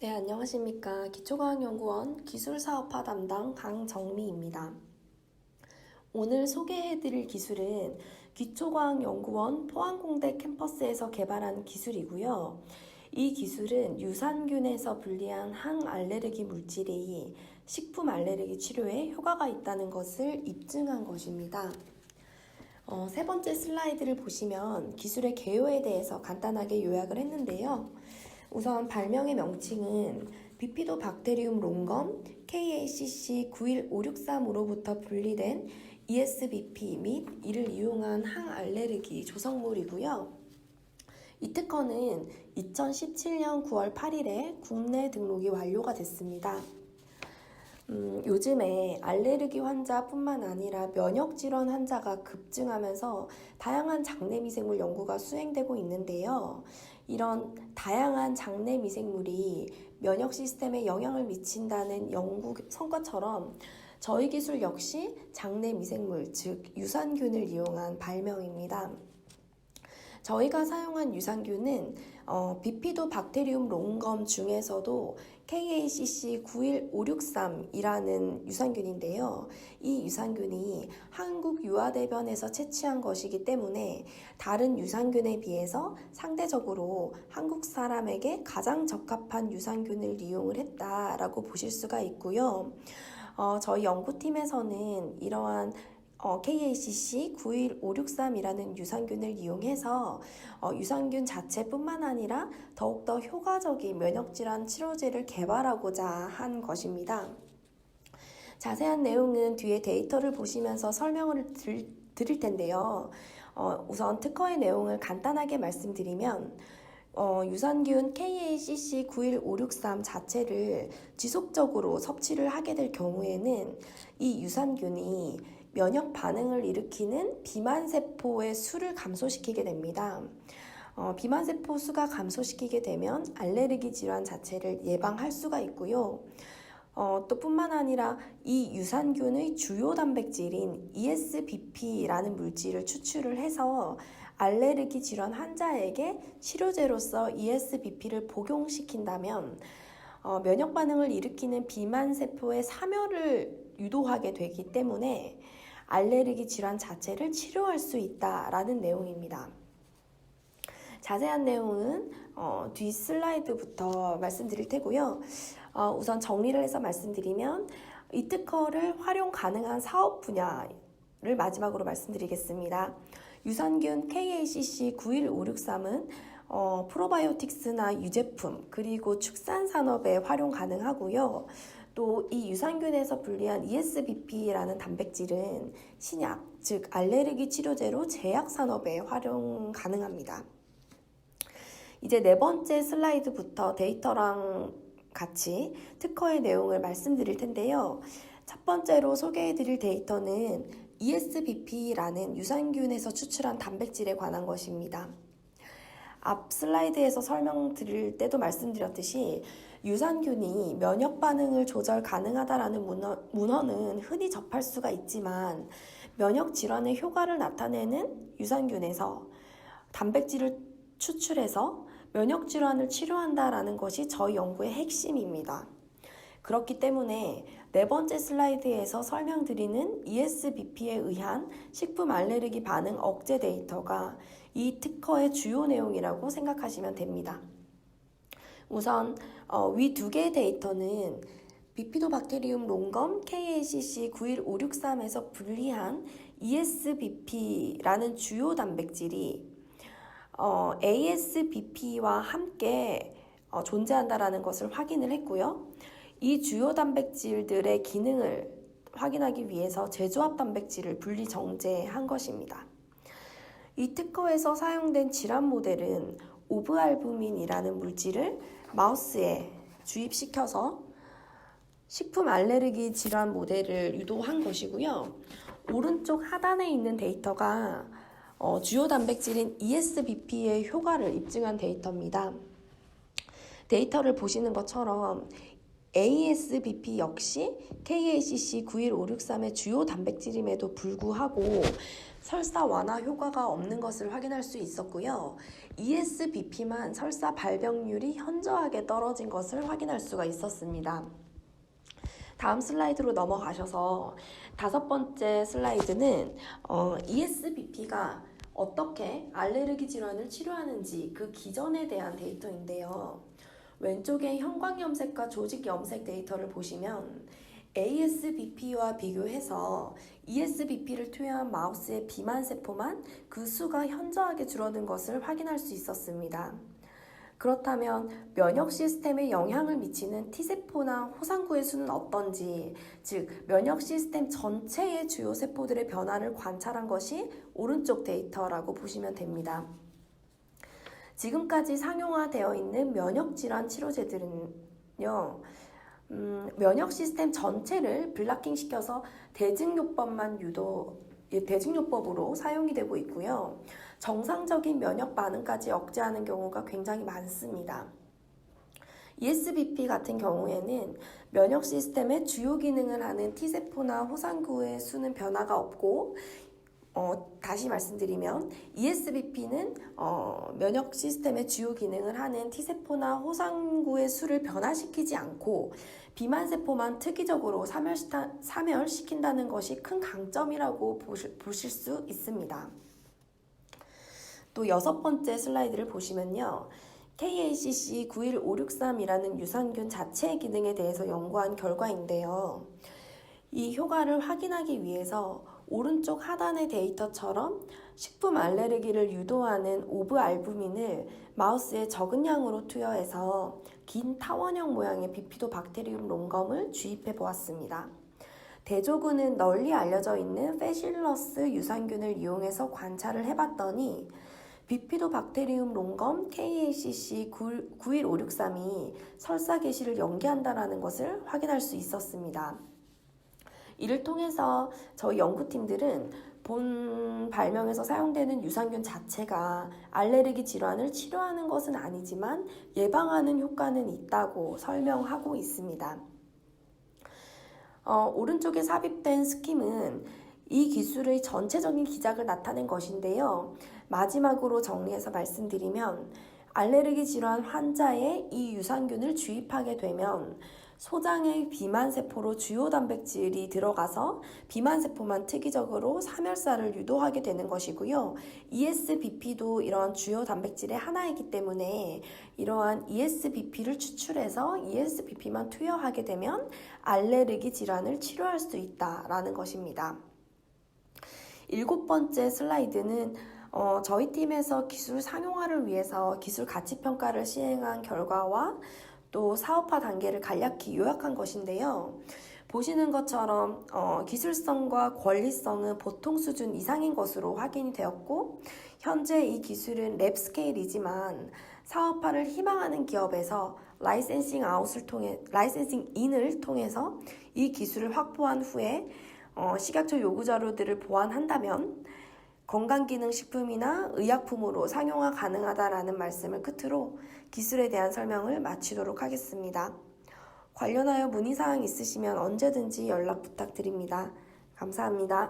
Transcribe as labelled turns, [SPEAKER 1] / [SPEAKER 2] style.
[SPEAKER 1] 네, 안녕하십니까. 기초과학연구원 기술사업화 담당 강정미입니다. 오늘 소개해드릴 기술은 기초과학연구원 포항공대 캠퍼스에서 개발한 기술이고요. 이 기술은 유산균에서 분리한 항알레르기 물질이 식품 알레르기 치료에 효과가 있다는 것을 입증한 것입니다. 세 번째 슬라이드를 보시면 기술의 개요에 대해서 간단하게 요약을 했는데요. 우선 발명의 명칭은 비피도박테리움 롱검 KACC 91563으로부터 분리된 ESBP 및 이를 이용한 항알레르기 조성물이고요. 이 특허는 2017년 9월 8일에 국내 등록이 완료가 됐습니다. 요즘에 알레르기 환자뿐만 아니라 면역질환 환자가 급증하면서 다양한 장내 미생물 연구가 수행되고 있는데요. 이런 다양한 장내 미생물이 면역 시스템에 영향을 미친다는 연구 성과처럼 저희 기술 역시 장내 미생물, 즉 유산균을 이용한 발명입니다. 저희가 사용한 유산균은 비피도박테리움 롱검 중에서도 KACC 91563이라는 유산균인데요. 이 유산균이 한국 유아대변에서 채취한 것이기 때문에 다른 유산균에 비해서 상대적으로 한국 사람에게 가장 적합한 유산균을 이용을 했다라고 보실 수가 있고요. 저희 연구팀에서는 이러한 KACC 91563이라는 유산균을 이용해서 유산균 자체뿐만 아니라 더욱더 효과적인 면역질환 치료제를 개발하고자 한 것입니다. 자세한 내용은 뒤에 데이터를 보시면서 설명을 드릴 텐데요. 우선 특허의 내용을 간단하게 말씀드리면 유산균 KACC 91563 자체를 지속적으로 섭취를 하게 될 경우에는 이 유산균이 면역 반응을 일으키는 비만세포의 수를 감소시키게 됩니다. 비만세포 수가 감소시키게 되면 알레르기 질환 자체를 예방할 수가 있고요. 또 뿐만 아니라 이 유산균의 주요 단백질인 ESBP라는 물질을 추출을 해서 알레르기 질환 환자에게 치료제로서 ESBP를 복용시킨다면 면역 반응을 일으키는 비만세포의 사멸을 유도하게 되기 때문에 알레르기 질환 자체를 치료할 수 있다라는 내용입니다. 자세한 내용은 뒤 슬라이드부터 말씀드릴 테고요. 우선 정리를 해서 말씀드리면 이 특허를 활용 가능한 사업 분야를 마지막으로 말씀드리겠습니다. 유산균 KACC 91563은 프로바이오틱스나 유제품 그리고 축산산업에 활용 가능하고요. 또 이 유산균에서 분리한 ESBP라는 단백질은 신약, 즉 알레르기 치료제로 제약산업에 활용 가능합니다. 이제 네 번째 슬라이드부터 데이터랑 같이 특허의 내용을 말씀드릴 텐데요. 첫 번째로 소개해드릴 데이터는 ESBP라는 유산균에서 추출한 단백질에 관한 것입니다. 앞 슬라이드에서 설명드릴 때도 말씀드렸듯이 유산균이 면역 반응을 조절 가능하다라는 문헌은 흔히 접할 수가 있지만 면역 질환의 효과를 나타내는 유산균에서 단백질을 추출해서 면역 질환을 치료한다라는 것이 저희 연구의 핵심입니다. 그렇기 때문에 네 번째 슬라이드에서 설명드리는 ESBP에 의한 식품 알레르기 반응 억제 데이터가 이 특허의 주요 내용이라고 생각하시면 됩니다. 우선 위 두 개의 데이터는 비피도박테리움 롱검 KACC 91563에서 분리한 ESBP라는 주요 단백질이 ASBP와 함께 존재한다라는 것을 확인을 했고요. 이 주요 단백질들의 기능을 확인하기 위해서 제조합 단백질을 분리 정제한 것입니다. 이 특허에서 사용된 질환 모델은 오브알부민이라는 물질을 마우스에 주입시켜서 식품 알레르기 질환 모델을 유도한 것이고요. 오른쪽 하단에 있는 데이터가 주요 단백질인 ESBP의 효과를 입증한 데이터입니다. 데이터를 보시는 것처럼 ASBP 역시 KACC 91563의 주요 단백질임에도 불구하고 설사 완화 효과가 없는 것을 확인할 수 있었고요. ESBP만 설사 발병률이 현저하게 떨어진 것을 확인할 수가 있었습니다. 다음 슬라이드로 넘어가셔서 5번째 슬라이드는 ESBP가 어떻게 알레르기 질환을 치료하는지 그 기전에 대한 데이터인데요. 왼쪽에 형광염색과 조직염색 데이터를 보시면 ASBP와 비교해서 ESBP를 투여한 마우스의 비만세포만 그 수가 현저하게 줄어든 것을 확인할 수 있었습니다. 그렇다면 면역 시스템에 영향을 미치는 T세포나 호상구의 수는 어떤지, 즉 면역 시스템 전체의 주요 세포들의 변화를 관찰한 것이 오른쪽 데이터라고 보시면 됩니다. 지금까지 상용화되어 있는 면역질환 치료제들은요, 면역 시스템 전체를 블락킹 시켜서 대증요법으로 사용이 되고 있고요. 정상적인 면역 반응까지 억제하는 경우가 굉장히 많습니다. ESBP 같은 경우에는 면역 시스템의 주요 기능을 하는 T세포나 호상구의 수는 변화가 없고, 다시 말씀드리면 ESBP는 면역 시스템의 주요 기능을 하는 T세포나 호상구의 수를 변화시키지 않고 비만세포만 특이적으로 사멸시킨다는 것이 큰 강점이라고 보실 수 있습니다. 또 6번째 슬라이드를 보시면요. KACC 91563이라는 유산균 자체의 기능에 대해서 연구한 결과인데요. 이 효과를 확인하기 위해서 오른쪽 하단의 데이터처럼 식품 알레르기를 유도하는 오브알부민을 마우스에 적은 양으로 투여해서 긴 타원형 모양의 비피도박테리움 롱검을 주입해 보았습니다. 대조군은 널리 알려져 있는 페실러스 유산균을 이용해서 관찰을 해봤더니 비피도박테리움 롱검 KACC 91563이 설사 개시를 연기한다는 것을 확인할 수 있었습니다. 이를 통해서 저희 연구팀들은 본 발명에서 사용되는 유산균 자체가 알레르기 질환을 치료하는 것은 아니지만 예방하는 효과는 있다고 설명하고 있습니다. 오른쪽에 삽입된 스킴은 이 기술의 전체적인 기작을 나타낸 것인데요. 마지막으로 정리해서 말씀드리면 알레르기 질환 환자에 이 유산균을 주입하게 되면 소장의 비만세포로 주요 단백질이 들어가서 비만세포만 특이적으로 사멸사를 유도하게 되는 것이고요. ESBP도 이러한 주요 단백질의 하나이기 때문에 이러한 ESBP를 추출해서 ESBP만 투여하게 되면 알레르기 질환을 치료할 수 있다라는 것입니다. 7번째 슬라이드는 저희 팀에서 기술 상용화를 위해서 기술 가치평가를 시행한 결과와 또 사업화 단계를 간략히 요약한 것인데요. 보시는 것처럼 기술성과 권리성은 보통 수준 이상인 것으로 확인이 되었고, 현재 이 기술은 랩 스케일이지만 사업화를 희망하는 기업에서 라이센싱 인을 통해서 이 기술을 확보한 후에 식약처 요구자료들을 보완한다면 건강기능식품이나 의약품으로 상용화 가능하다라는 말씀을 끝으로 기술에 대한 설명을 마치도록 하겠습니다. 관련하여 문의사항 있으시면 언제든지 연락 부탁드립니다. 감사합니다.